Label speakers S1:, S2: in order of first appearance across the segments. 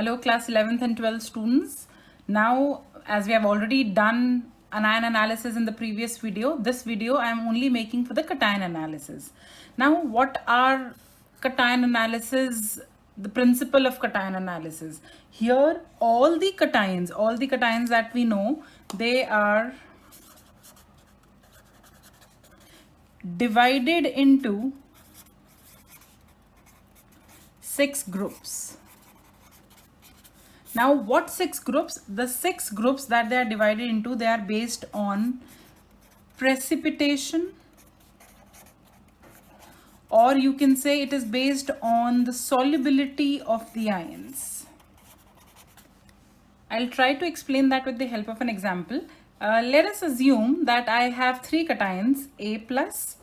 S1: Hello class 11th and 12th students. Now, as we have already done anion analysis in the previous video, this video I am only making for the cation analysis. Now, what are cation analysis, the principle of cation analysis? Here, all the cations that we know, they are divided into 6 groups. Now, what 6 groups? The 6 groups that they are divided into, they are based on precipitation, or you can say it is based on the solubility of the ions. I'll try to explain that with the help of an example. Let us assume that I have 3 cations, A plus,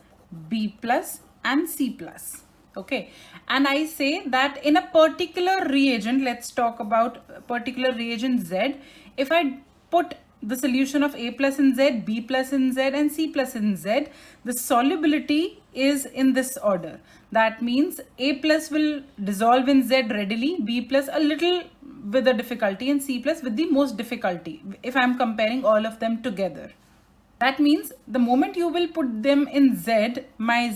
S1: B plus and C plus. Okay, and I say that in a particular reagent, let's talk about particular reagent Z. If I put the solution of A plus in Z, B plus in Z and C plus in Z, the solubility is in this order. That means A plus will dissolve in Z readily, B plus a little with a difficulty and C plus with the most difficulty if I am comparing all of them together. That means the moment you will put them in Z, my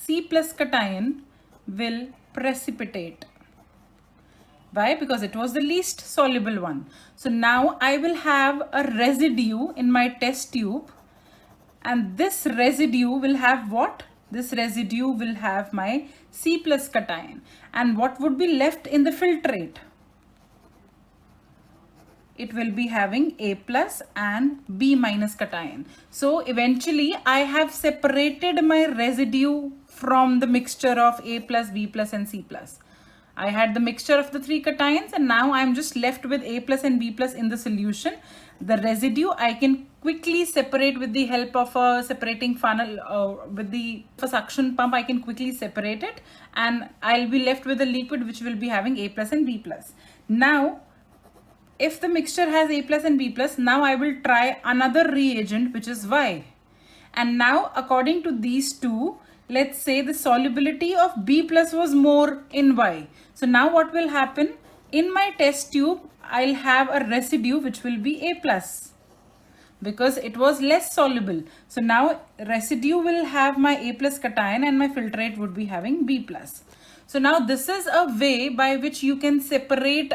S1: C plus cation will precipitate. Why? Because it was the least soluble one. So now I will have a residue in my test tube, and this residue will have what? This residue will have my C plus cation. And what would be left in the filtrate? It will be having A plus and B minus cation. So eventually I have separated my residue from the mixture of A plus, B plus and C plus. I had the mixture of the 3 cations and now I'm just left with A plus and B plus in the solution. The residue I can quickly separate with the help of a separating funnel, with the suction pump I can quickly separate it, and I'll be left with a liquid which will be having A plus and B plus. Now, if the mixture has A plus and B plus, now I will try another reagent which is Y. And now according to these two, let's say the solubility of B plus was more in Y. So now what will happen? In my test tube, I'll have a residue which will be A plus because it was less soluble. So now residue will have my A plus cation and my filtrate would be having B plus. So now this is a way by which you can separate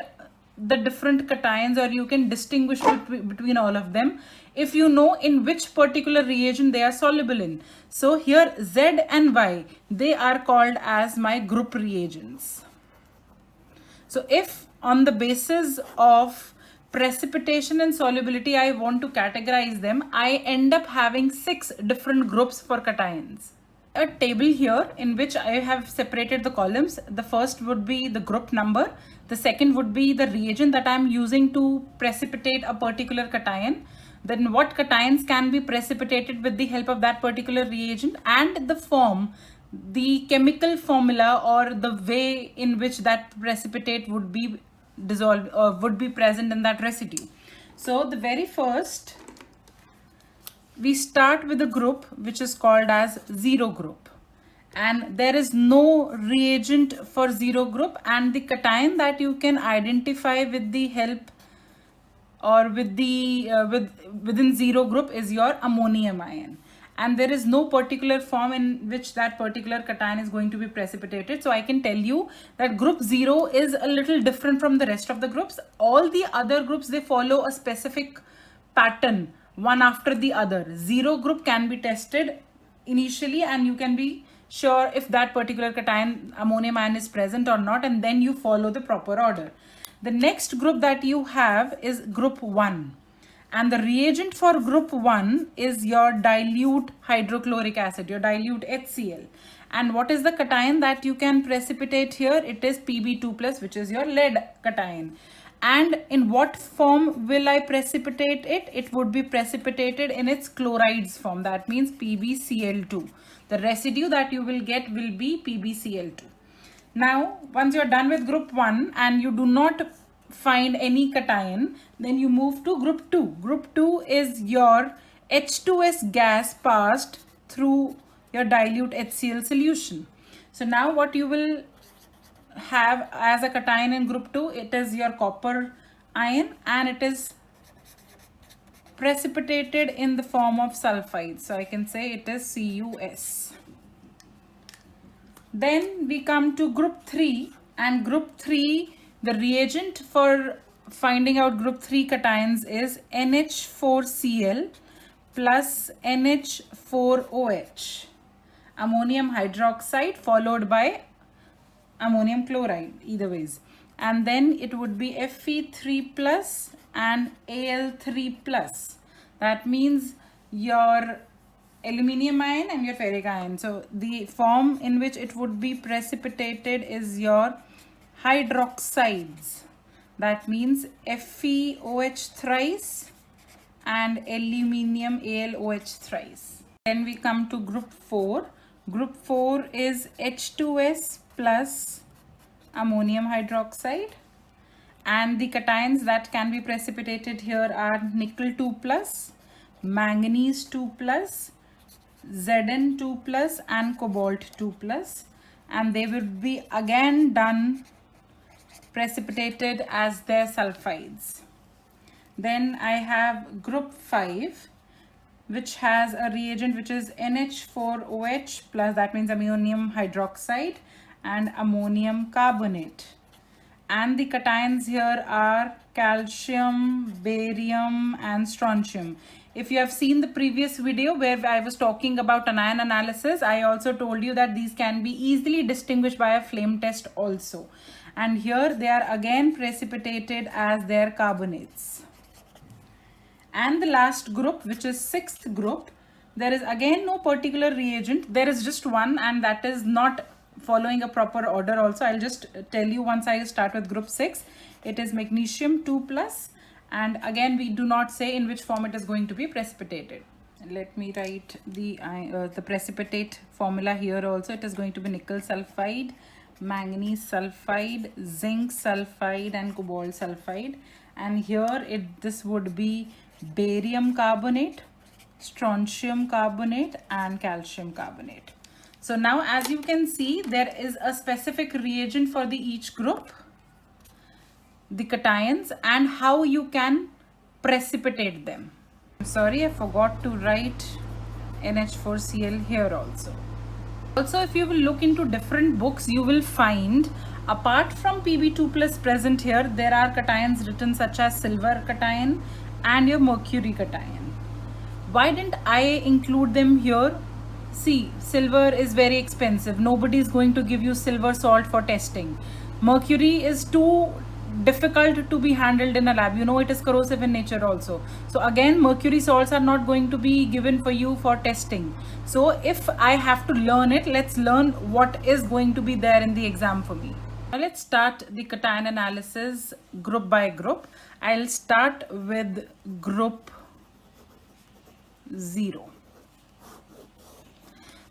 S1: the different cations, or you can distinguish between all of them if you know in which particular reagent they are soluble in. So here Z and Y, they are called as my group reagents. So if on the basis of precipitation and solubility I want to categorize them, I end up having 6 different groups for cations. A table here in which I have separated the columns. The first would be the group number. The second would be the reagent that I am using to precipitate a particular cation. Then what cations can be precipitated with the help of that particular reagent, and the form, the chemical formula or the way in which that precipitate would be dissolved or would be present in that residue. So the very first, we start with a group which is called as zero group, and there is no reagent for zero group, and the cation that you can identify with the help or with the within zero group is your ammonium ion, and there is no particular form in which that particular cation is going to be precipitated. So I can tell you that group 0 is a little different from the rest of the groups. All the other groups, they follow a specific pattern, one after the other. Zero group can be tested initially and you can be sure if that particular cation, ammonium ion, is present or not, and then you follow the proper order. The next group that you have is group 1, and the reagent for group 1 is your dilute hydrochloric acid, your dilute HCl. And what is the cation that you can precipitate here? It is Pb2 plus, which is your lead cation. And in what form will I precipitate it? It would be precipitated in its chlorides form. That means PbCl2. The residue that you will get will be PbCl2. Now, once you're done with group 1 and you do not find any cation, then you move to group 2. Group 2 is your H2S gas passed through your dilute HCl solution. So now what you will have as a cation in group 2, it is your copper ion, and it is precipitated in the form of sulfide. So I can say it is CuS. Then we come to group 3, and group 3, the reagent for finding out group 3 cations is NH4Cl plus NH4OH, ammonium hydroxide followed by ammonium chloride, either ways. And then it would be Fe3 plus and Al3 plus. That means your aluminium ion and your ferric ion. So the form in which it would be precipitated is your hydroxides. That means FeOH thrice and aluminium AlOH thrice. Then we come to group 4. Group 4 is H2S plus ammonium hydroxide, and the cations that can be precipitated here are nickel 2 plus, manganese 2 plus, Zn 2 plus and cobalt 2 plus, and they will be again done precipitated as their sulfides. Then I have group 5, which has a reagent which is NH4OH plus, that means ammonium hydroxide and ammonium carbonate. And the cations here are calcium, barium and strontium. If you have seen the previous video where I was talking about anion analysis, I also told you that these can be easily distinguished by a flame test also. And here they are again precipitated as their carbonates. And the last group, which is 6th group, there is again no particular reagent. There is just one, and that is not following a proper order also. I'll just tell you once I start with group 6. It is magnesium 2 plus, and again we do not say in which form it is going to be precipitated. Let me write the precipitate formula here also. It is going to be nickel sulfide, manganese sulfide, zinc sulfide and cobalt sulfide. And here this would be barium carbonate, strontium carbonate and calcium carbonate. So now as you can see, there is a specific reagent for each group, the cations, and how you can precipitate them. I'm sorry, I forgot to write NH4Cl here also. Also, if you will look into different books, you will find apart from Pb2 plus present here, there are cations written such as silver cation and your mercury cation. Why didn't I include them here? See, silver is very expensive. Nobody is going to give you silver salt for testing. Mercury is too difficult to be handled in a lab. You know, it is corrosive in nature also. So again, mercury salts are not going to be given for you for testing. So if I have to learn it, let's learn what is going to be there in the exam for me. Now let's start the cation analysis group by group. I'll start with group 0.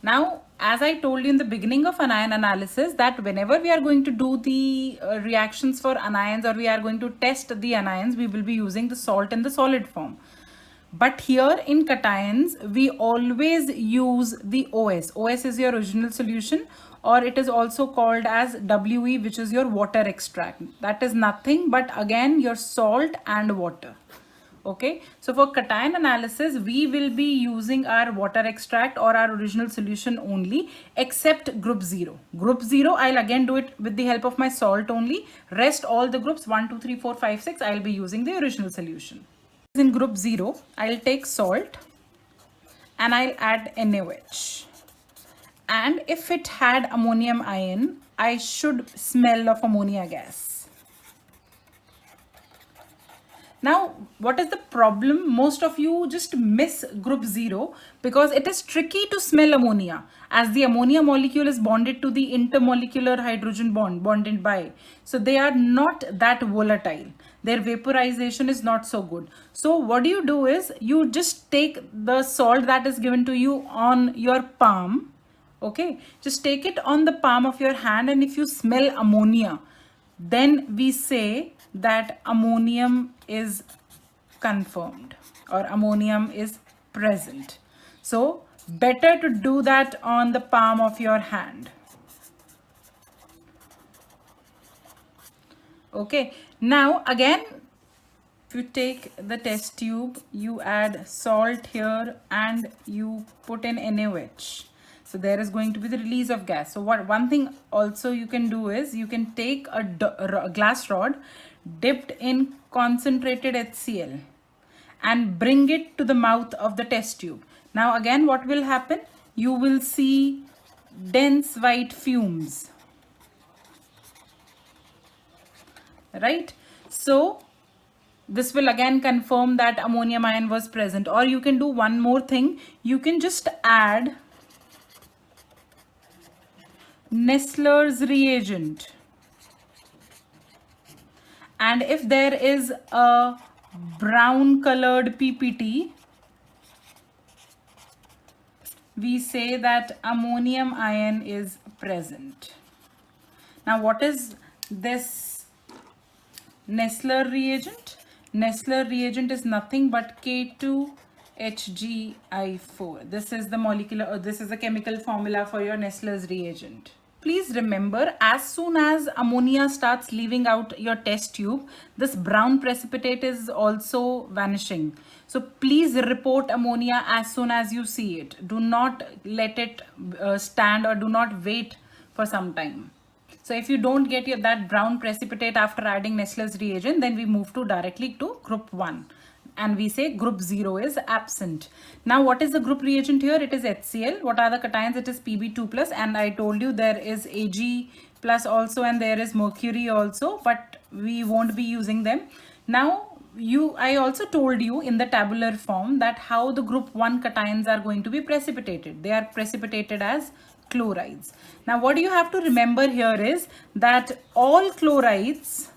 S1: Now, as I told you in the beginning of anion analysis, that whenever we are going to do the reactions for anions, or we are going to test the anions, we will be using the salt in the solid form. But here in cations, we always use the OS. OS is your original solution, or it is also called as WE, which is your water extract. That is nothing but again your salt and water. Okay, so for cation analysis, we will be using our water extract or our original solution only, except group 0. Group 0, I'll again do it with the help of my salt only. Rest all the groups 1, 2, 3, 4, 5, 6, I'll be using the original solution. In group 0, I'll take salt and I'll add NaOH. And if it had ammonium ion, I should smell of ammonia gas. Now, what is the problem? Most of you just miss group 0 because it is tricky to smell ammonia, as the ammonia molecule is bonded to the intermolecular hydrogen bonded by. So they are not that volatile. Their vaporization is not so good. So what do? Is you just take the salt that is given to you on your palm. Okay, just take it on the palm of your hand, and if you smell ammonia, then we say that ammonium is confirmed or ammonium is present. So better to do that on the palm of your hand. Okay, now again, if you take the test tube, you add salt here and you put in NaOH. So there is going to be the release of gas. So one thing also you can do is you can take a glass rod dipped in concentrated HCl and bring it to the mouth of the test tube. Now again, what will happen? You will see dense white fumes, right? So this will again confirm that ammonium ion was present. Or you can do one more thing. You can just add Nessler's reagent. And if there is a brown colored PPT, we say that ammonium ion is present. Now, what is this Nessler reagent? Nessler reagent is nothing but K2HgI4. This is the chemical formula for your Nessler's reagent. Please remember, as soon as ammonia starts leaving out your test tube, this brown precipitate is also vanishing. So please report ammonia as soon as you see it. Do not let it stand, or do not wait for some time. So if you don't get that brown precipitate after adding Nessler's reagent, then we move directly to group 1. And we say group 0 is absent. Now what is the group reagent here? It is HCl. What are the cations? It is Pb2 plus, and I told you there is Ag plus also, and there is mercury also, but we won't be using them. Now I also told you in the tabular form that how the group 1 cations are going to be precipitated. They are precipitated as chlorides. Now what you have to remember here is that all chlorides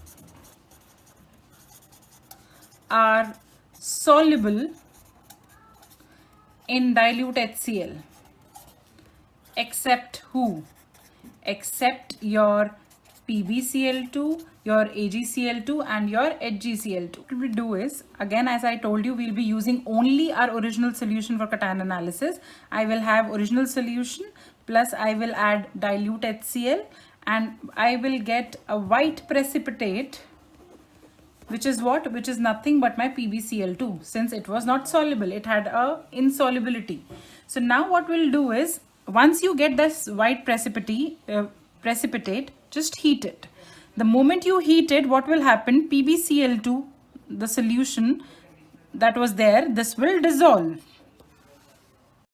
S1: are soluble in dilute HCl, except who? Except your PbCl2, your AgCl2 and your HgCl2. What we do is, again, as I told you, we'll be using only our original solution for cation analysis. I will have original solution plus I will add dilute HCl, and I will get a white precipitate, which is what? Which is nothing but my PbCl2, since it was not soluble. It had a insolubility. So now what we'll do is, once you get this white precipitate, just heat it. The moment you heat it, what will happen? PbCl2, the solution that was there, this will dissolve.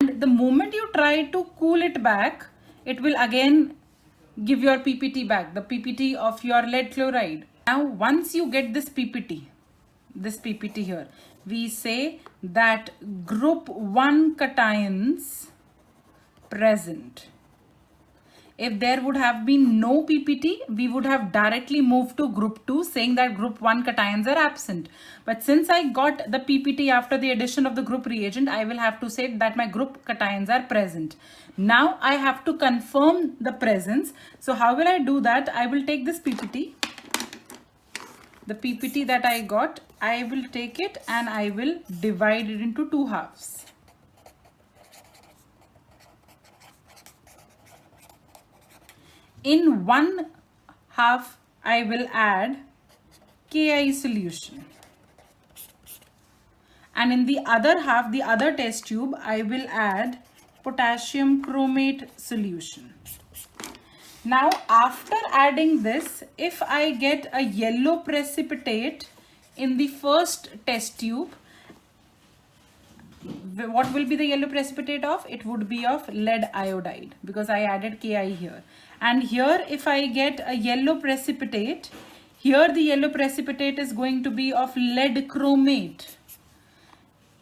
S1: And the moment you try to cool it back, it will again give your PPT back, the PPT of your lead chloride. Now, once you get this PPT here, we say that group 1 cations present. If there would have been no PPT, we would have directly moved to group 2 saying that group 1 cations are absent. But since I got the PPT after the addition of the group reagent, I will have to say that my group cations are present. Now I have to confirm the presence. So how will I do that? I will take this PPT. The PPT that I got, I will take it and I will divide it into 2 halves. In 1 half, I will add Ki solution. And in the other half, the other test tube, I will add potassium chromate solution. Now, after adding this, if I get a yellow precipitate in the first test tube, what will be the yellow precipitate of? It would be of lead iodide, because I added Ki here. And here, if I get a yellow precipitate, here the yellow precipitate is going to be of lead chromate.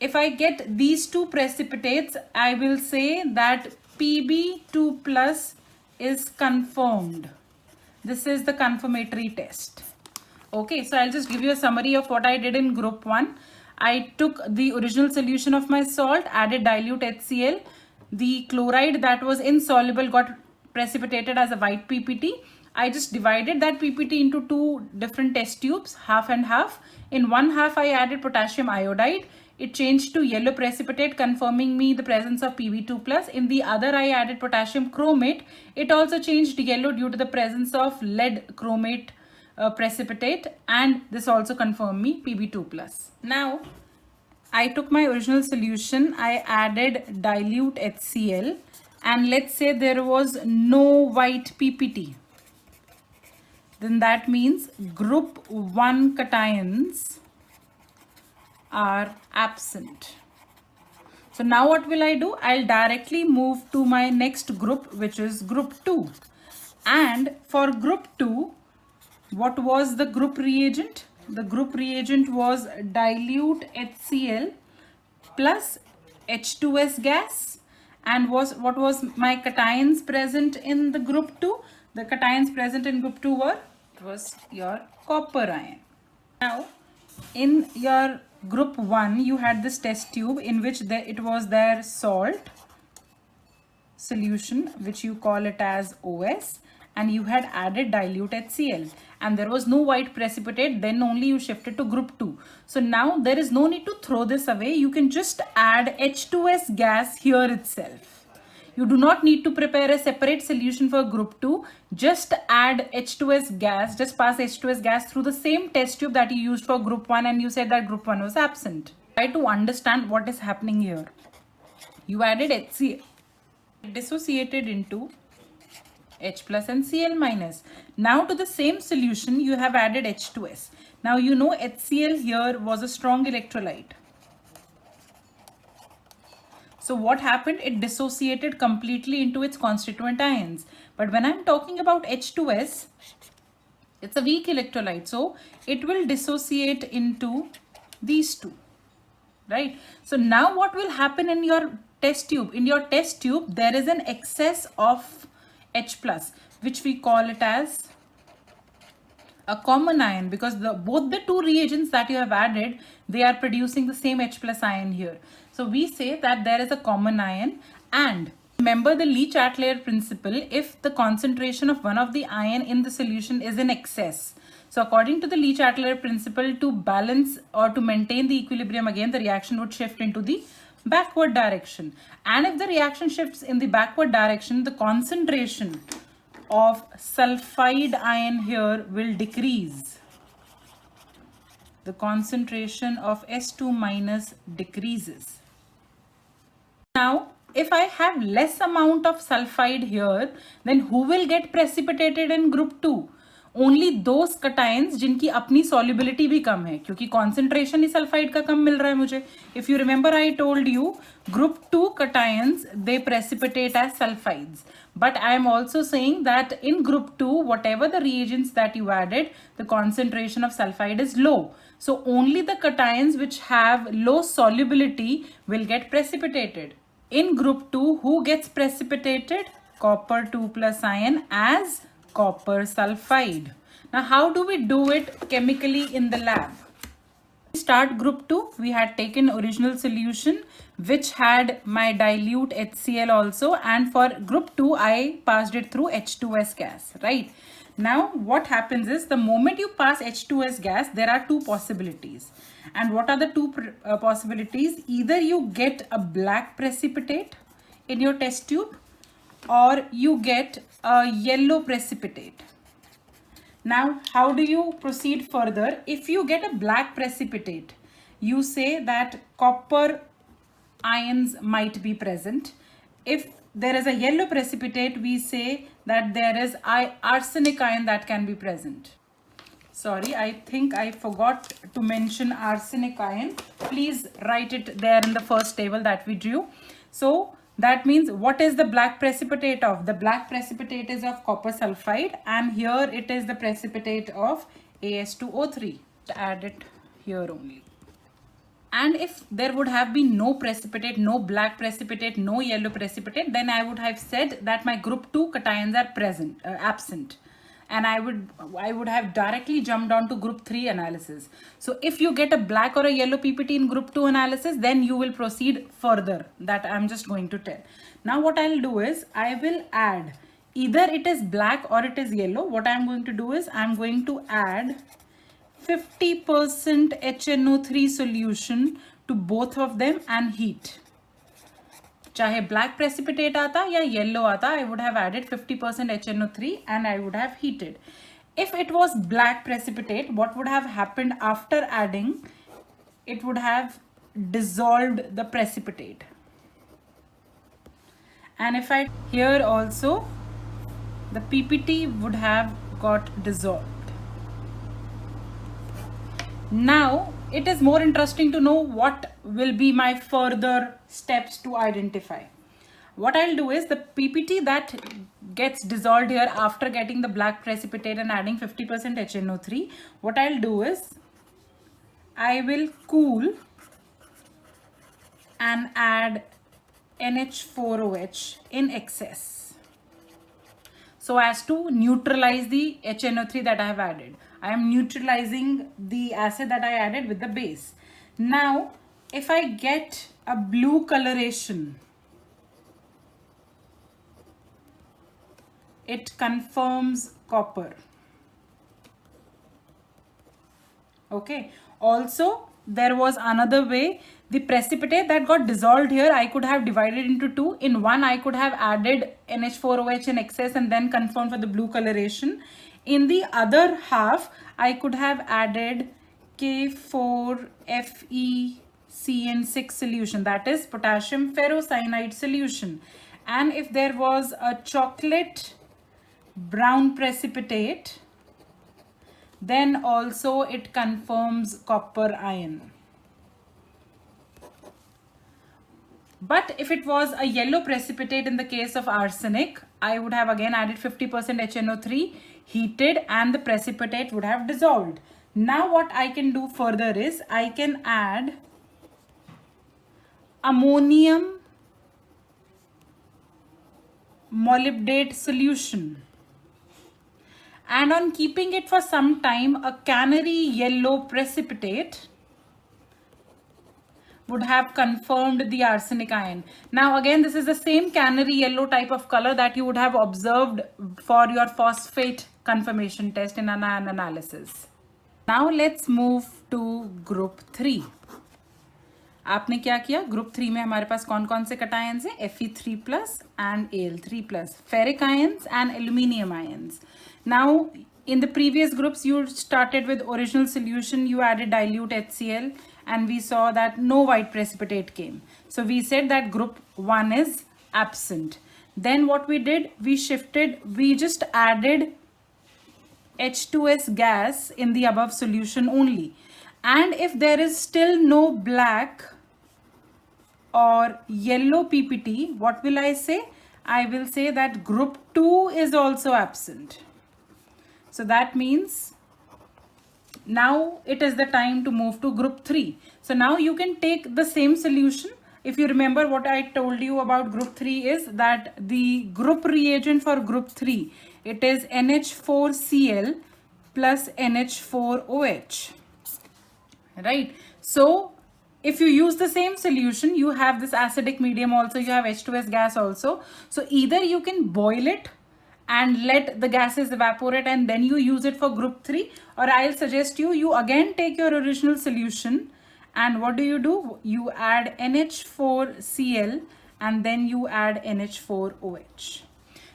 S1: If I get these two precipitates, I will say that Pb2 plus is confirmed. This is the confirmatory test. Okay, so I'll just give you a summary of what I did in group 1. I took the original solution of my salt, added dilute HCl. The chloride that was insoluble got precipitated as a white PPT. I just divided that PPT into 2 different test tubes, half and half. In 1 half, I added potassium iodide. It changed to yellow precipitate, confirming me the presence of Pb2 plus. In the other, I added potassium chromate. It also changed yellow due to the presence of lead chromate precipitate, and this also confirmed me Pb2 plus. Now I took my original solution, I added dilute HCl, and let's say there was no white PPT. Then that means group 1 cations are absent. So now what will I do? I'll directly move to my next group, which is group 2. And for group 2, what was the group reagent? The group reagent was dilute HCl plus H2S gas. And what was my cations present in the group 2? The cations present in group 2 was your copper ion. Now, in your group 1, you had this test tube in which it was their salt solution, which you call it as OS, and you had added dilute HCl, and there was no white precipitate. Then only you shifted to group 2. So now there is no need to throw this away. You can just add H2S gas here itself. You do not need to prepare a separate solution for group 2. Just add H2S gas, just pass H2S gas through the same test tube that you used for group 1, and you said that group 1 was absent. Try to understand what is happening here. You added HCl, dissociated into H plus and Cl minus. Now to the same solution you have added H2S. Now you know HCl here was a strong electrolyte. So what happened? It dissociated completely into its constituent ions. But when I'm talking about H2S, it's a weak electrolyte. So it will dissociate into these two, right? So now what will happen in your test tube? In your test tube, there is an excess of H plus, which we call it as a common ion, because both the two reagents that you have added, they are producing the same H plus ion here. So we say that there is a common ion. And remember the Le-Chatelier principle, if the concentration of one of the ion in the solution is in excess. So according to the Le-Chatelier principle, to balance or to maintain the equilibrium again, the reaction would shift into the backward direction. And if the reaction shifts in the backward direction, the concentration of sulfide ion here will decrease. The concentration of S2 minus decreases. Now, if I have less amount of sulfide here, then who will get precipitated in group 2? Only those cations जिनकी अपनी solubility भी कम है, क्योंकि concentration ही sulfide का कम मिल रहा है मुझे. If you remember, I told you group 2 cations, they precipitate as sulfides. But I am also saying that in group 2, whatever the reagents that you added, the concentration of sulfide is low. So only the cations which have low solubility will get precipitated. In group 2, who gets precipitated? Copper 2 plus ion as copper sulfide. Now, how do we do it chemically in the lab? We start group 2. We had taken original solution which had my dilute HCl also, and for group 2, I passed it through H2S gas, right? Now, what happens is the moment you pass H2S gas, there are two possibilities. And what are the two possibilities? Either you get a black precipitate in your test tube, or you get a yellow precipitate. Now, how do you proceed further? If you get a black precipitate, you say that copper ions might be present. If there is a yellow precipitate, we say that there is arsenic ion that can be present. Sorry, I think I forgot to mention arsenic ion. Please write it there in the first table that we drew. So that means, what is the black precipitate of? The black precipitate is of copper sulfide, and here it is the precipitate of As2O3. Add it here only. And if there would have been no precipitate, no black precipitate, no yellow precipitate, then I would have said that my group 2 cations are absent. And I would have directly jumped on to group 3 analysis. So if you get a black or a yellow PPT in group 2 analysis, then you will proceed further. That I'm just going to tell. Now what I'll do is, I will add, either it is black or it is yellow. What I'm going to do is, I'm going to add 50% HNO3 solution to both of them and heat. चाहे black precipitate आता या yellow आता, I would have added 50% HNO3 and I would have heated. If it was black precipitate, what would have happened after adding? It would have dissolved the precipitate. And if I here also, the PPT would have got dissolved. Now it is more interesting to know what will be my further steps to identify. What I'll do is the PPT that gets dissolved here after getting the black precipitate and adding 50% HNO3, what I'll do is I will cool and add NH4OH in excess, so as to neutralize the HNO3 that I have added. I am neutralizing the acid that I added with the base. Now, if I get a blue coloration, it confirms copper. Okay. Also, there was another way. The precipitate that got dissolved here, I could have divided into two. In one, I could have added NH4OH in excess and then confirmed for the blue coloration. In the other half, I could have added K4FeCN6 solution, that is potassium ferrocyanide solution. And if there was a chocolate brown precipitate, then also it confirms copper ion. But if it was a yellow precipitate in the case of arsenic, I would have again added 50% HNO3, heated, and the precipitate would have dissolved. Now what I can do further is I can add ammonium molybdate solution. And on keeping it for some time, a canary yellow precipitate would have confirmed the arsenic ion. Now again, this is the same canary yellow type of color that you would have observed for your phosphate confirmation test in anion analysis. Now let's move to group 3. आपने क्या किया? Group 3 में हमारे पास कौन कौन से cations हैं? Fe3+ and Al3+, ferric ions and aluminium ions. Now in the previous groups, you started with original solution, you added dilute HCl, and we saw that no white precipitate came. So we said that group 1 is absent. Then what we did, we just added H2S gas in the above solution only. And if there is still no black or yellow PPT, what will I say? I will say that group 2 is also absent. So that means now it is the time to move to group 3. So now you can take the same solution. If you remember, what I told you about group 3 is that the group reagent for group 3, it is NH4Cl plus NH4OH. Right? So if you use the same solution, you have this acidic medium also, you have H2S gas also. So either you can boil it and let the gases evaporate and then you use it for group 3, or I'll suggest you again take your original solution and what do? You add NH4Cl and then you add NH4OH.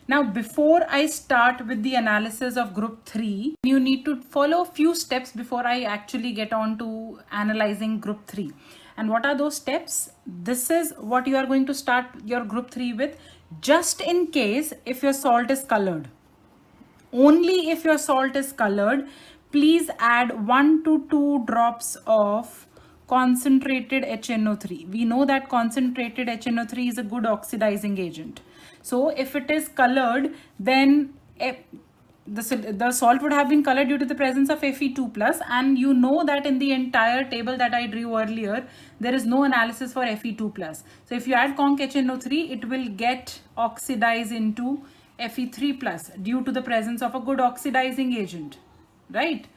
S1: Now before I start with the analysis of group 3, you need to follow a few steps before I actually get on to analyzing group 3. And what are those steps? This is what you are going to start your group 3 with, just in case if your salt is colored. Only if your salt is colored, please add 1 to 2 drops of concentrated HNO3. We know that concentrated HNO3 is a good oxidizing agent. So if it is colored, then the salt would have been colored due to the presence of Fe2+, and you know that in the entire table that I drew earlier, there is no analysis for Fe2+. So if you add conc HNO3, it will get oxidized into Fe3+ due to the presence of a good oxidizing agent, right?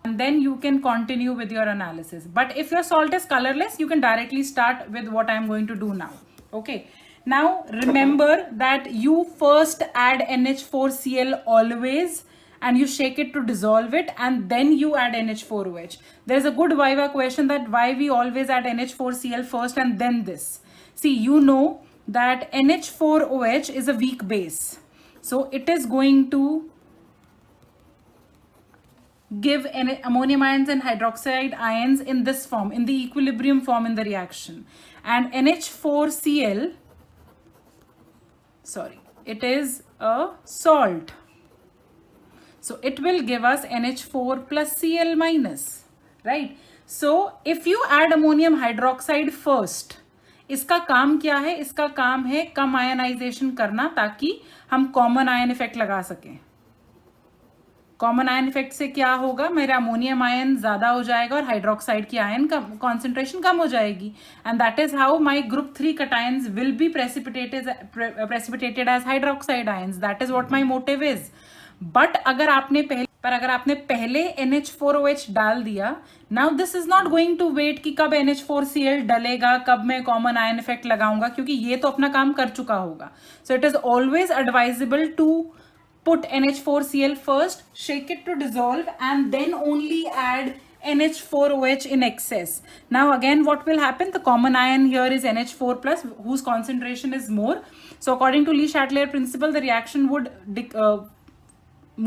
S1: And then you can continue with your analysis. But if your salt is colorless, you can directly start with what I'm going to do now. Okay. Now remember that you first add NH4Cl always and you shake it to dissolve it, and then you add NH4OH. There's a good Viva question that why we always add NH4Cl first and then this. See, you know that NH4OH is a weak base. So it is going to give ammonium ions and hydroxide ions in this form, in the equilibrium form in the reaction. And NH4Cl, sorry, it is a salt. So it will give us NH4 plus Cl minus, right? So if you add ammonium hydroxide first, इसका काम क्या है? इसका काम है कम ionization करना, ताकि हम कॉमन आयन इफेक्ट लगा सकें. कॉमन आयन इफेक्ट से क्या होगा? मेरा अमोनियम आयन ज्यादा हो जाएगा और हाइड्रोक्साइड की आयन का कॉन्सेंट्रेशन कम हो जाएगी. And that is how my group 3 cations will be precipitated as hydroxide ions. That is what my motive is. But अगर आपने पहले NH4OH डाल दिया, now this is not going to wait कि कब NH4Cl डलेगा, कब मैं कॉमन आयन इफेक्ट लगाऊंगा, क्योंकि ये तो अपना काम कर चुका होगा. So it is always advisable to put NH4Cl first, shake it to dissolve, and then only add NH4OH in excess. Now again, what will happen? The common ion here is NH4 plus, whose concentration is more. So according to Le Chatelier principle, the reaction would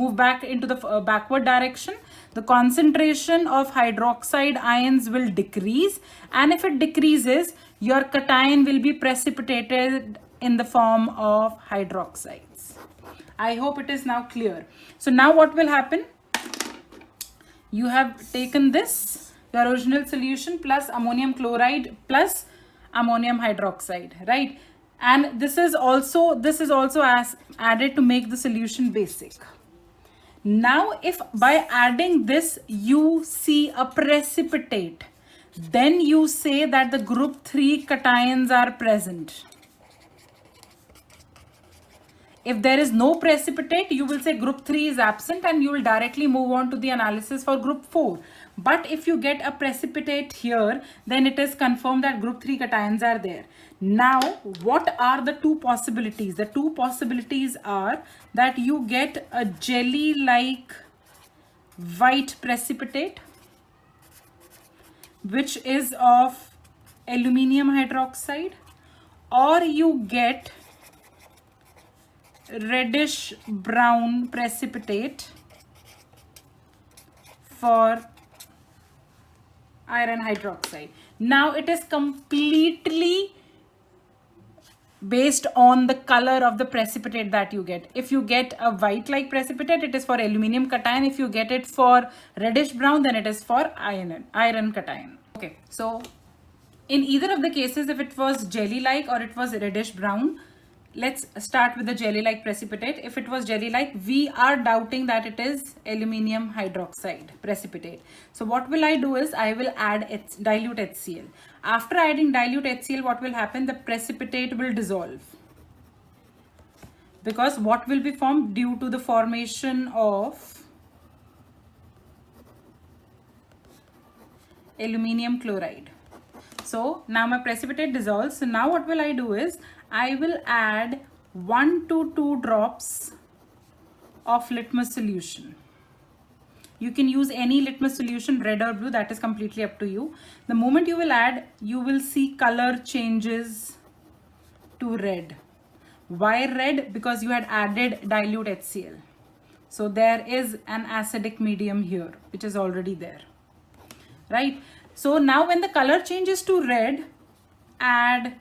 S1: move back into the backward direction. The concentration of hydroxide ions will decrease, and if it decreases, your cation will be precipitated in the form of hydroxides. I hope it is now clear. So now what will happen? You have taken this, your original solution, plus ammonium chloride plus ammonium hydroxide, right? And this is also added to make the solution basic. Now if by adding this you see a precipitate, then you say that the group 3 cations are present. If there is no precipitate, you will say group 3 is absent, and you will directly move on to the analysis for group 4. But if you get a precipitate here, then it is confirmed that group 3 cations are there. Now, what are the two possibilities? The two possibilities are that you get a jelly-like white precipitate, which is of aluminium hydroxide, or you get reddish brown precipitate for iron hydroxide. Now it is completely based on the color of the precipitate that you get. If you get a white like precipitate, it is for aluminium cation. If you get it for reddish brown, then it is for iron cation. Okay, so in either of the cases, if it was jelly like or it was reddish brown, let's start with the jelly-like precipitate. If it was jelly-like, we are doubting that it is aluminium hydroxide precipitate. So what will I do is I will add dilute HCl. After adding dilute HCl, what will happen? The precipitate will dissolve. Because what will be formed? Due to the formation of aluminium chloride. So now my precipitate dissolves. So now what will I do is I will add 1 to 2 drops of litmus solution. You can use any litmus solution, red or blue, that is completely up to you. The moment you will add, you will see color changes to red. Why red? Because you had added dilute HCl. So there is an acidic medium here, which is already there, right? So now when the color changes to red, add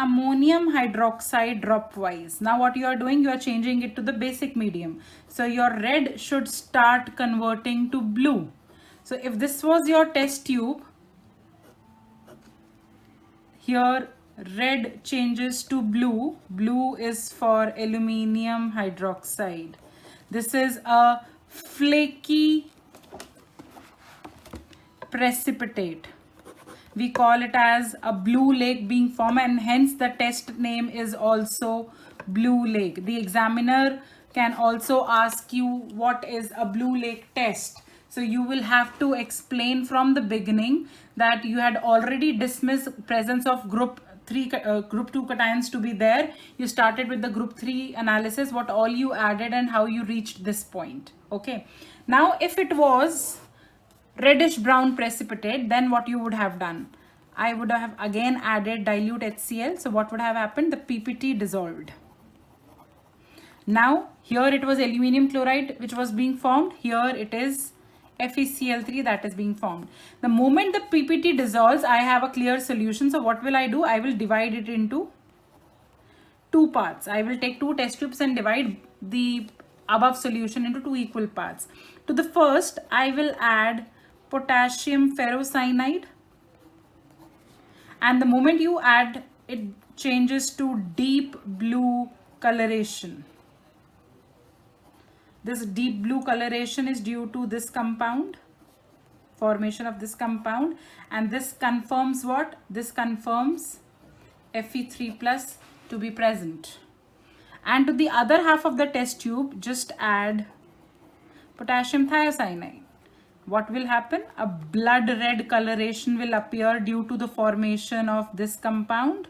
S1: ammonium hydroxide dropwise. Now what you are doing, you are changing it to the basic medium. So your red should start converting to blue. So if this was your test tube, here red changes to blue. Blue is for aluminium hydroxide. This is a flaky precipitate. We call it as a blue lake being formed, and hence the test name is also blue lake. The examiner can also ask you what is a blue lake test. So you will have to explain from the beginning that you had already dismissed presence of group 2 cations to be there. You started with the group 3 analysis, what all you added and how you reached this point. Okay. Now if it was reddish brown precipitate, then what you would have done? I would have again added dilute HCl. So what would have happened? The PPT dissolved. Now here it was aluminium chloride which was being formed. Here it is FeCl3 that is being formed. The moment the PPT dissolves, I have a clear solution. So what will I do? I will divide it into two parts. I will take two test tubes and divide the above solution into two equal parts. To the first, I will add potassium ferrocyanide, and the moment you add, it changes to deep blue coloration. This deep blue coloration is due to this compound, formation of this compound, and this confirms what? This confirms Fe3 plus to be present. And to the other half of the test tube, just add potassium thiocyanide. What will happen? A blood red coloration will appear due to the formation of this compound,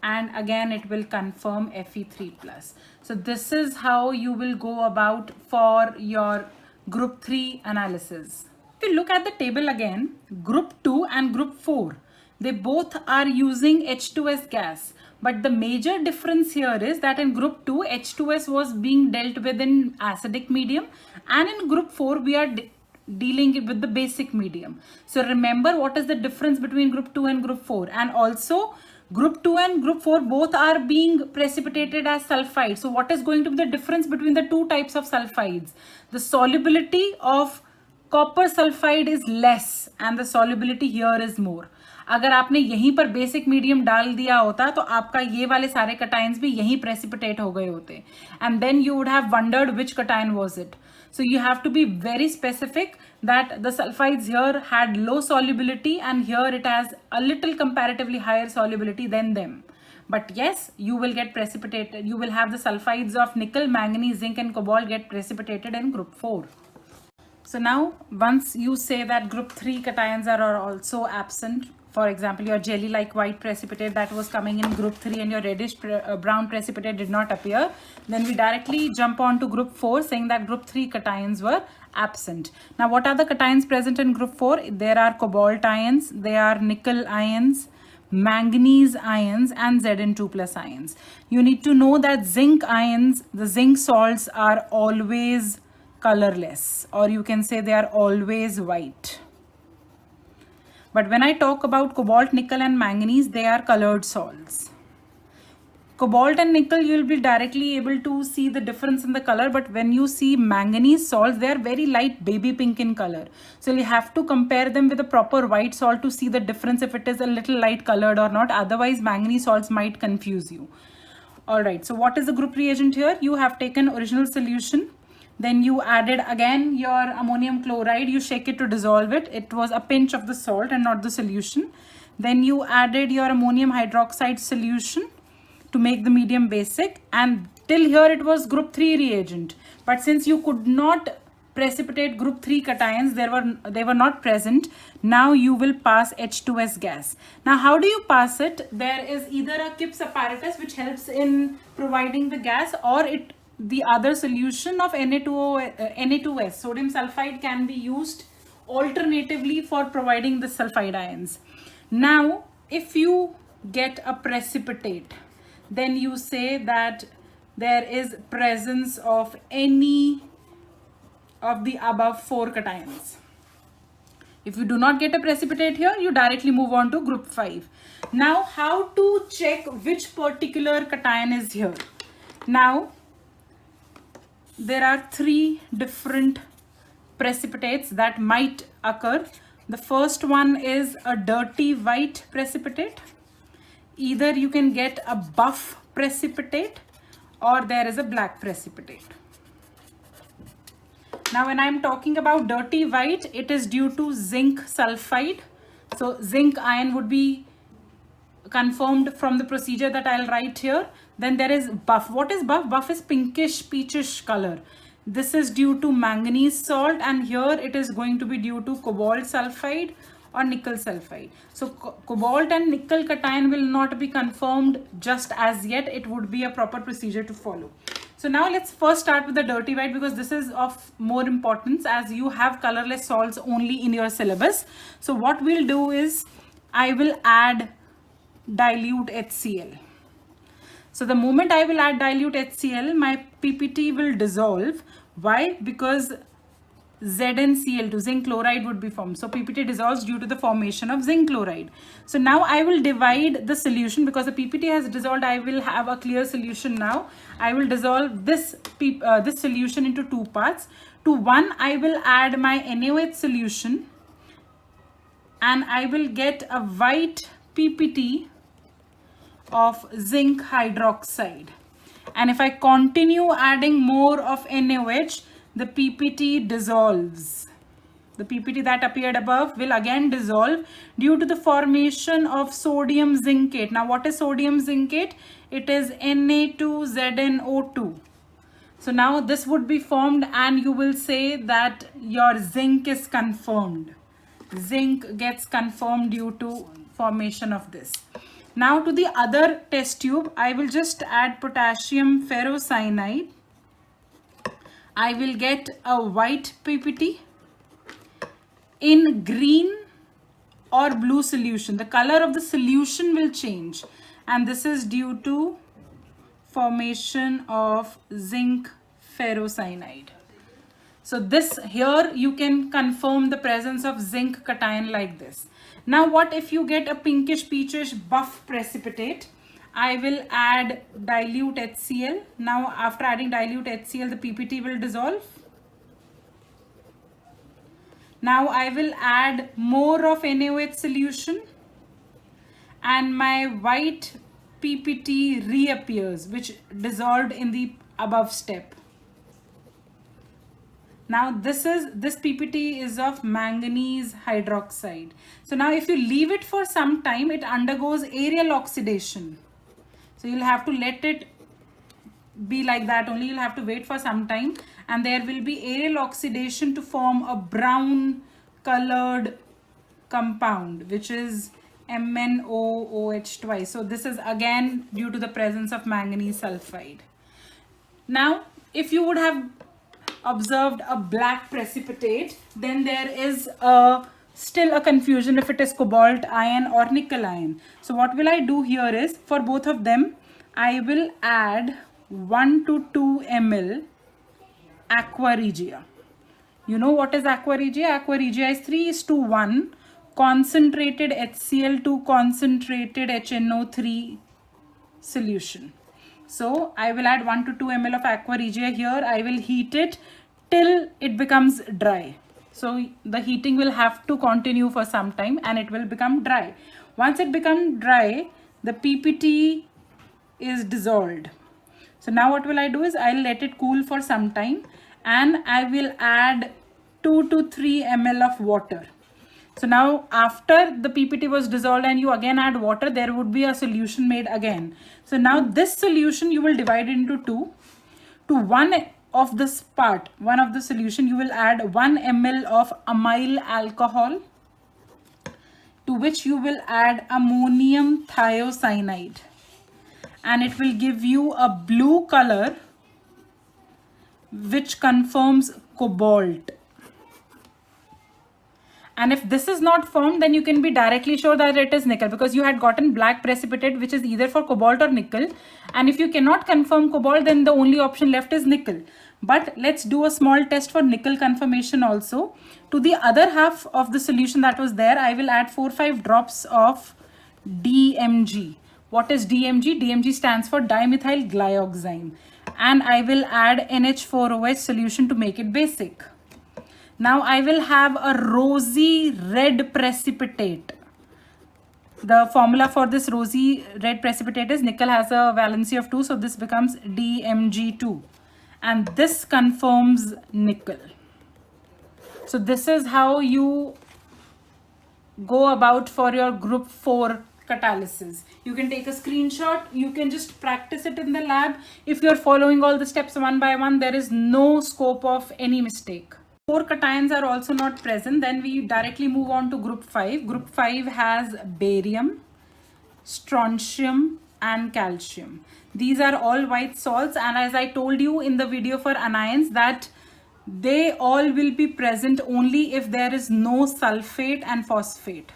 S1: and again it will confirm Fe3 plus. So this is how you will go about for your group 3 analysis. If you look at the table again, group 2 and group 4, they both are using H2S gas. But the major difference here is that in group 2, H2S was being dealt with in acidic medium, and in group 4, we are dealing with the basic medium. So remember what is the difference between group 2 and group 4. And also group 2 and group 4 both are being precipitated as sulfides. So what is going to be the difference between the two types of sulfides? The solubility of copper sulfide is less and the solubility here is more. अगर आपने यहीं पर basic medium डाल दिया होता तो आपका ये वाले सारे कटाइंस भी यहीं प्रेसिपिटेट हो गए होते, and then you would have wondered which cation was it. So you have to be very specific that the sulfides here had low solubility and here it has a little comparatively higher solubility than them. But yes, you will get precipitated. You will have the sulfides of nickel, manganese, zinc and cobalt get precipitated in group 4. So now once you say that group 3 cations are also absent, for example, your jelly-like white precipitate that was coming in group 3 and your reddish brown precipitate did not appear, then we directly jump on to group 4 saying that group 3 cations were absent. Now, what are the cations present in group 4? There are cobalt ions, there are nickel ions, manganese ions and Zn2 plus ions. You need to know that zinc ions, the zinc salts are always colorless, or you can say they are always white. But when I talk about cobalt, nickel and manganese, they are colored salts. Cobalt and nickel, you will be directly able to see the difference in the color. But when you see manganese salts, they are very light baby pink in color. So you have to compare them with a proper white salt to see the difference if it is a little light colored or not. Otherwise, manganese salts might confuse you. Alright, so what is the group reagent here? You have taken original solution. Then you added again your ammonium chloride, you shake it to dissolve it. It was a pinch of the salt and not the solution. Then you added your ammonium hydroxide solution to make the medium basic, and till here it was group 3 reagent. But since you could not precipitate group 3 cations, they were not present, now you will pass H2S gas. Now how do you pass it? There is either a Kipps apparatus which helps in providing the gas, or the other solution of Na2S, sodium sulfide, can be used alternatively for providing the sulfide ions. Now, if you get a precipitate, then you say that there is presence of any of the above 4 cations. If you do not get a precipitate here, you directly move on to group 5. Now, how to check which particular cation is here? Now, there are 3 different precipitates that might occur. The first one is a dirty white precipitate. Either you can get a buff precipitate or there is a black precipitate. Now, when I'm talking about dirty white, it is due to zinc sulfide. So zinc ion would be confirmed from the procedure that I'll write here. Then there is buff. What is buff? Buff is pinkish peachish color. This is due to manganese salt, and here it is going to be due to cobalt sulfide or nickel sulfide. So cobalt and nickel cation will not be confirmed just as yet. It would be a proper procedure to follow. So now let's first start with the dirty white, because this is of more importance as you have colorless salts only in your syllabus. So what we'll do is I will add dilute HCl. So the moment I will add dilute HCl, my PPT will dissolve. Why? Because ZnCl2, zinc chloride, would be formed. So PPT dissolves due to the formation of zinc chloride. So now I will divide the solution. Because the PPT has dissolved, I will have a clear solution now. I will dissolve this solution into two parts. To one, I will add my NaOH solution and I will get a white PPT of zinc hydroxide. And if I continue adding more of NaOH, the PPT dissolves. The PPT that appeared above will again dissolve due to the formation of sodium zincate. Now what is sodium zincate? It is Na2ZnO2. So now this would be formed and you will say that your zinc is confirmed. Zinc gets confirmed due to formation of this. Now to the other test tube, I will just add potassium ferrocyanide. I will get a white PPT in green or blue solution. The color of the solution will change, and this is due to formation of zinc ferrocyanide. So this here you can confirm the presence of zinc cation like this. Now what if you get a pinkish peachish buff precipitate? I will add dilute HCl. Now after adding dilute HCl, the PPT will dissolve. Now I will add more of NaOH solution and my white PPT reappears, which dissolved in the above step. Now this PPT is of manganese hydroxide. So now if you leave it for some time, it undergoes aerial oxidation. So you'll have to let it be like that only. You'll have to wait for some time and there will be aerial oxidation to form a brown colored compound, which is MnOOH twice. So this is again due to the presence of manganese sulfide. Now if you would have observed a black precipitate, then there is still a confusion if it is cobalt ion or nickel ion. So what will I do here is, for both of them, I will add 1 to 2 ml aqua regia. You know what is aqua regia? Aqua regia is 3:1 concentrated HCl to concentrated HNO3 solution. So I will add 1 to 2 ml of aqua regia here. I will heat it till it becomes dry. So the heating will have to continue for some time and it will become dry. Once it becomes dry, the PPT is dissolved. So now what will I do is I'll let it cool for some time and I will add 2 to 3 ml of water. So now after the PPT was dissolved and you again add water, there would be a solution made again. So now this solution you will divide into two. To one of this part, one of the solution, you will add 1 ml of amyl alcohol, to which you will add ammonium thiocyanide, and it will give you a blue color which confirms cobalt. And if this is not formed, then you can be directly sure that it is nickel, because you had gotten black precipitate which is either for cobalt or nickel. And if you cannot confirm cobalt, then the only option left is nickel. But let's do a small test for nickel confirmation also. To the other half of the solution that was there, I will add 4-5 drops of DMG. What is DMG? DMG stands for dimethyl glyoxime. And I will add NH4OH solution to make it basic. Now I will have a rosy red precipitate. The formula for this rosy red precipitate is nickel has a valency of 2, so this becomes DMG2. And this confirms nickel. So this is how you go about for your group 4 catalysis. You can take a screenshot, you can just practice it in the lab. If you're following all the steps one by one, there is no scope of any mistake. 4 cations are also not present, then we directly move on to group 5. Group 5 has barium, strontium and calcium. These are all white salts, and as I told you in the video for anions, that they all will be present only if there is no sulfate and phosphate.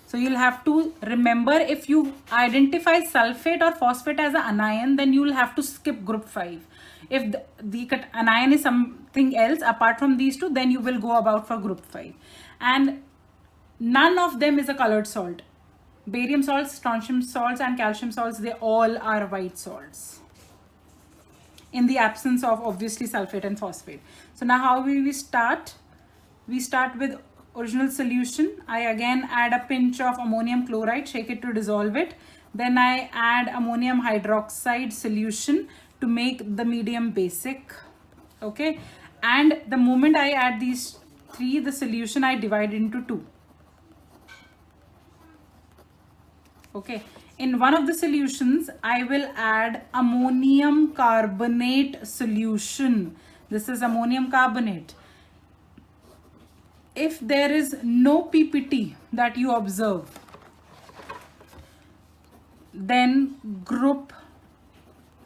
S1: So you'll have to remember, if you identify sulfate or phosphate as an anion, then you'll have to skip group 5. If the anion is something else apart from these two, then you will go about for group 5. And none of them is a colored salt. Barium salts, strontium salts, and calcium salts, they all are white salts in the absence of obviously sulfate and phosphate. So now how will we start? We start with original solution. I again add a pinch of ammonium chloride, shake it to dissolve it. Then I add ammonium hydroxide solution to make the medium basic. Okay, and the moment I add these three, the solution I divide into 2. Okay, in one of the solutions I will add ammonium carbonate solution. This is ammonium carbonate. If there is no PPT that you observe, then group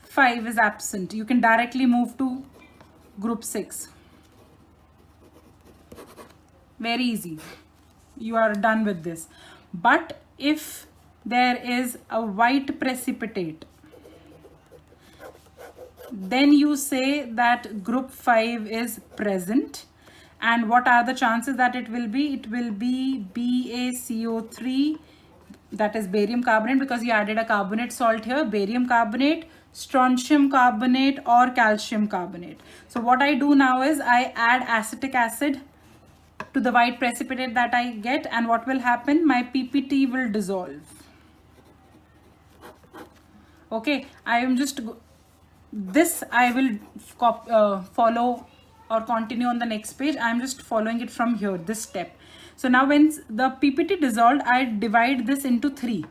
S1: 5 is absent. You can directly move to group 6. Very easy. You are done with this. But if there is a white precipitate, then you say that group 5 is present. And what are the chances that it will be? It will be BaCO3, that is barium carbonate, because you added a carbonate salt here, barium carbonate, strontium carbonate, or calcium carbonate. So what I do now is I add acetic acid to the white precipitate that I get, and what will happen? My PPT will dissolve. Okay, I am just, this I will follow or continue on the next page. I am just following it from here, this step. So now when the PPT dissolved, I divide this into 3.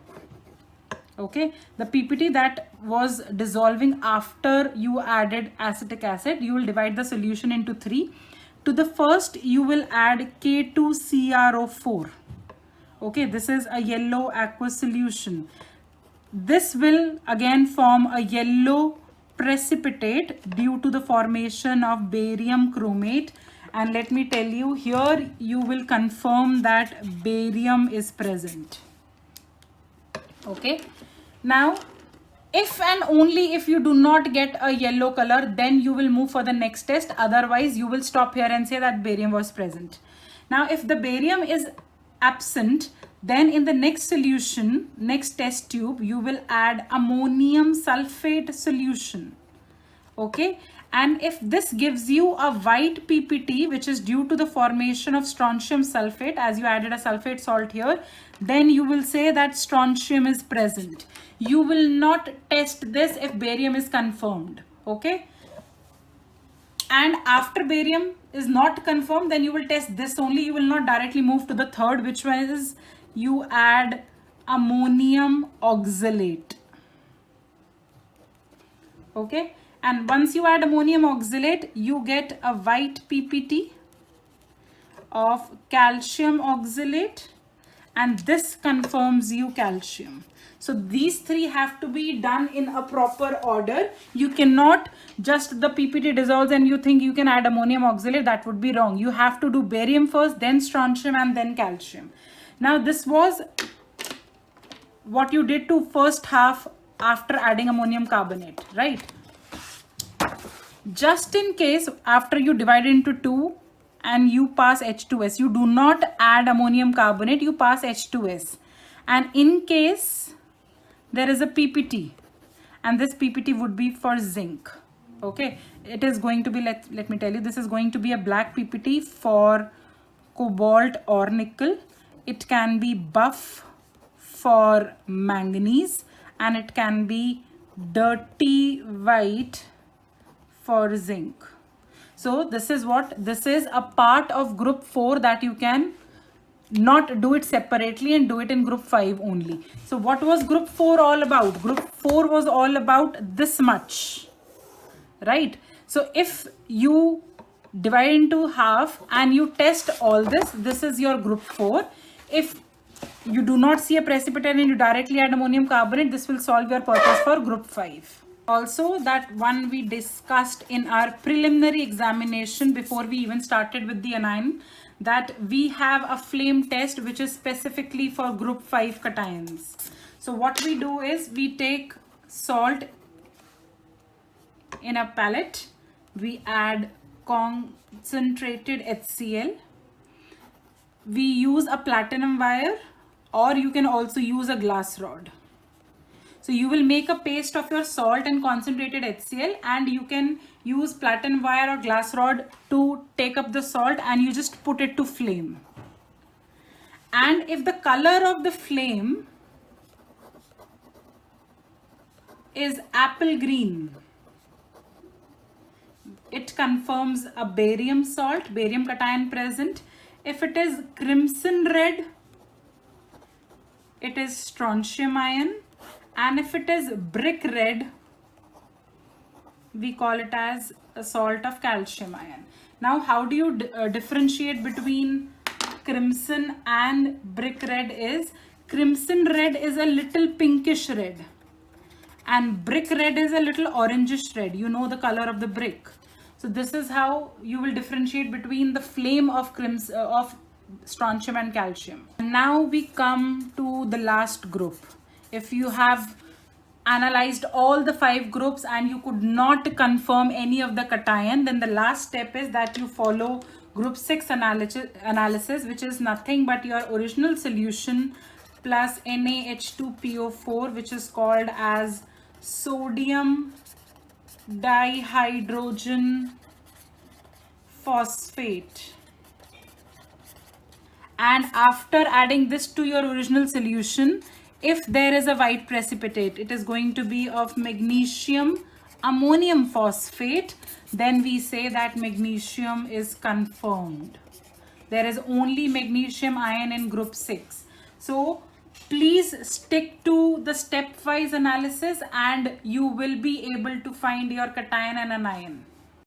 S1: Okay, the PPT that was dissolving after you added acetic acid, you will divide the solution into 3. To the first, you will add K2CrO4. Okay, this is a yellow aqueous solution. This will again form a yellow precipitate due to the formation of barium chromate. And let me tell you, here you will confirm that barium is present. Okay, now if and only if you do not get a yellow color, then you will move for the next test. Otherwise you will stop here and say that barium was present. Now if the barium is absent, then in the next solution, next test tube, you will add ammonium sulfate solution. Okay, and if this gives you a white PPT, which is due to the formation of strontium sulfate, as you added a sulfate salt here, then you will say that strontium is present. You will not test this if barium is confirmed. Okay, and after barium is not confirmed, then you will test this only. You will not directly move to the third, which one is you add ammonium oxalate. Okay, and once you add ammonium oxalate, you get a white PPT of calcium oxalate, and this confirms you calcium. So these 3 have to be done in a proper order. You cannot just the PPT dissolves and you think you can add ammonium oxalate. That would be wrong. You have to do barium first, then strontium, and then calcium. Now this was what you did to first half after adding ammonium carbonate, right? Just in case after you divide into 2 and you pass H2S, you do not add ammonium carbonate, you pass H2S. And in case there is a PPT, and this PPT would be for zinc. Okay, it is going to be, let me tell you, this is going to be a black PPT for cobalt or nickel. It can be buff for manganese, and it can be dirty white for zinc. So this is what, this is a part of group 4 that you can not do it separately and do it in group 5 only. So what was group 4 all about? Group 4 was all about this much, right? So if you divide into half and you test all this, this is your group 4. If you do not see a precipitate and you directly add ammonium carbonate, this will solve your purpose for group 5. Also, that one we discussed in our preliminary examination before we even started with the anion, that we have a flame test which is specifically for group 5 cations. So what we do is we take salt in a pallet, we add concentrated HCl, we use a platinum wire, or you can also use a glass rod. So you will make a paste of your salt and concentrated HCl, and you can use platinum wire or glass rod to take up the salt, and you just put it to flame. And if the color of the flame is apple green, it confirms a barium salt, barium cation present. If it is crimson red, it is strontium ion. And if it is brick red, we call it as a salt of calcium ion. Now, how do you differentiate between crimson and brick red is, crimson red is a little pinkish red and brick red is a little orangish red. You know the color of the brick. So this is how you will differentiate between the flame of strontium and calcium. Now we come to the last group. If you have analyzed all the 5 groups and you could not confirm any of the cation, then the last step is that you follow group 6 analysis, which is nothing but your original solution plus NaH2PO4, which is called as sodium dihydrogen phosphate. And after adding this to your original solution, if there is a white precipitate, it is going to be of magnesium ammonium phosphate, then we say that magnesium is confirmed. There is only magnesium ion in group 6. So please stick to the stepwise analysis and you will be able to find your cation and an ion.